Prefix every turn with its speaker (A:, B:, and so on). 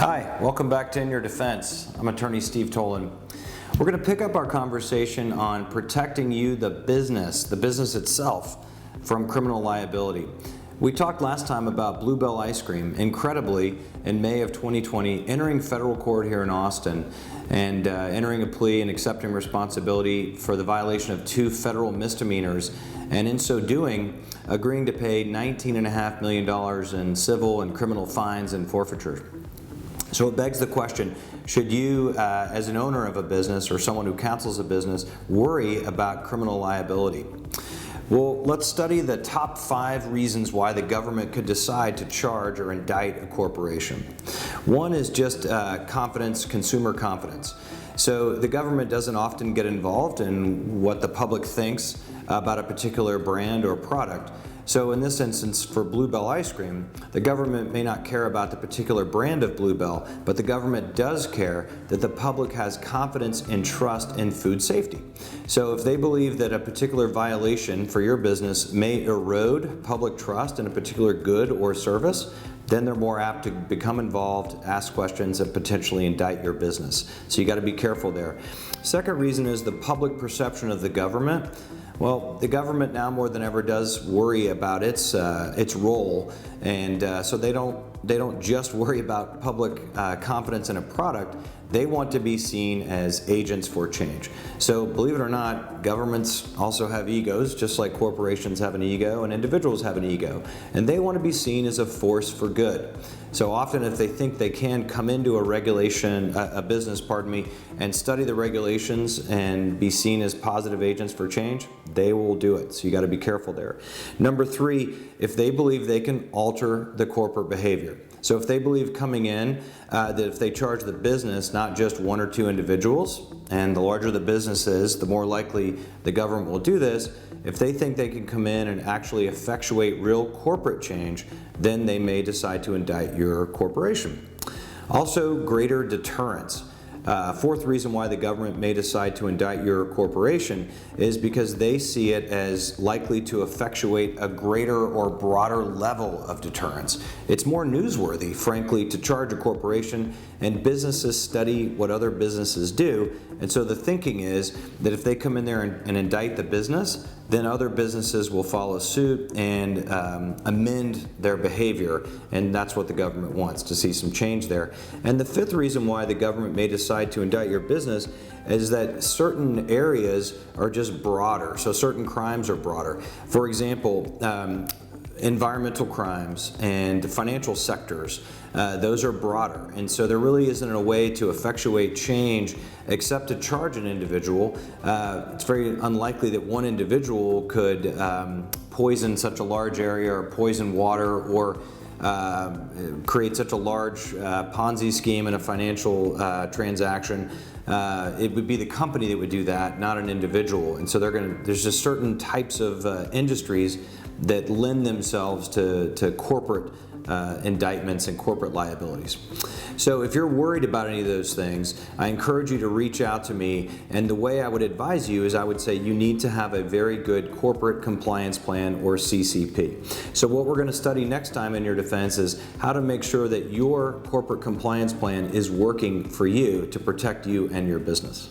A: Hi, welcome back to In Your Defense. I'm attorney Steve Toland. We're going to pick up our conversation on protecting you, the business itself, from criminal liability. We talked last time about Bluebell Ice Cream, incredibly, in May of 2020, entering federal court here in Austin and entering a plea and accepting responsibility for the violation of 2 federal misdemeanors, and in so doing, agreeing to pay $19.5 million in civil and criminal fines and forfeiture. So it begs the question, should you, as an owner of a business or someone who counsels a business, worry about criminal liability? Well, let's study the top 5 reasons why the government could decide to charge or indict a corporation. One is just confidence, consumer confidence. So the government doesn't often get involved in what the public thinks about a particular brand or product. So in this instance, for Bluebell Ice Cream, the government may not care about the particular brand of Bluebell, but the government does care that the public has confidence and trust in food safety. So if they believe that a particular violation for your business may erode public trust in a particular good or service, then they're more apt to become involved, ask questions, and potentially indict your business. So you got to be careful there. Second reason is the public perception of the government. Well, the government now more than ever does worry about its role, and so they don't just worry about public confidence in a product. They want to be seen as agents for change. So believe it or not, governments also have egos, just like corporations have an ego and individuals have an ego, and they want to be seen as a force for good. So often if they think they can come into a business, and study the regulations and be seen as positive agents for change, they will do it. So you got to be careful there. Number 3, if they believe they can alter the corporate behavior. So if they believe coming in that if they charge the business, not just 1 or 2 individuals, and the larger the business is, the more likely the government will do this. If they think they can come in and actually effectuate real corporate change, then they may decide to indict your corporation. Also, greater deterrence. 4th reason why the government may decide to indict your corporation is because they see it as likely to effectuate a greater or broader level of deterrence. It's more newsworthy, frankly, to charge a corporation, and businesses study what other businesses do, and so the thinking is that if they come in there and indict the business, then other businesses will follow suit and amend their behavior, and that's what the government wants, to see some change there. And the 5th reason why the government may decide to indict your business is that certain areas are just broader, so certain crimes are broader. For example, environmental crimes and financial sectors, those are broader, and so there really isn't a way to effectuate change except to charge an individual. It's very unlikely that one individual could poison such a large area or poison water or create such a large Ponzi scheme in a financial transaction. It would be the company that would do that, not an individual. And so there's just certain types of industries that lend themselves to corporate indictments and corporate liabilities. So if you're worried about any of those things, I encourage you to reach out to me, and the way I would advise you is I would say you need to have a very good corporate compliance plan, or CCP. So what we're going to study next time in your defense is how to make sure that your corporate compliance plan is working for you to protect you and your business.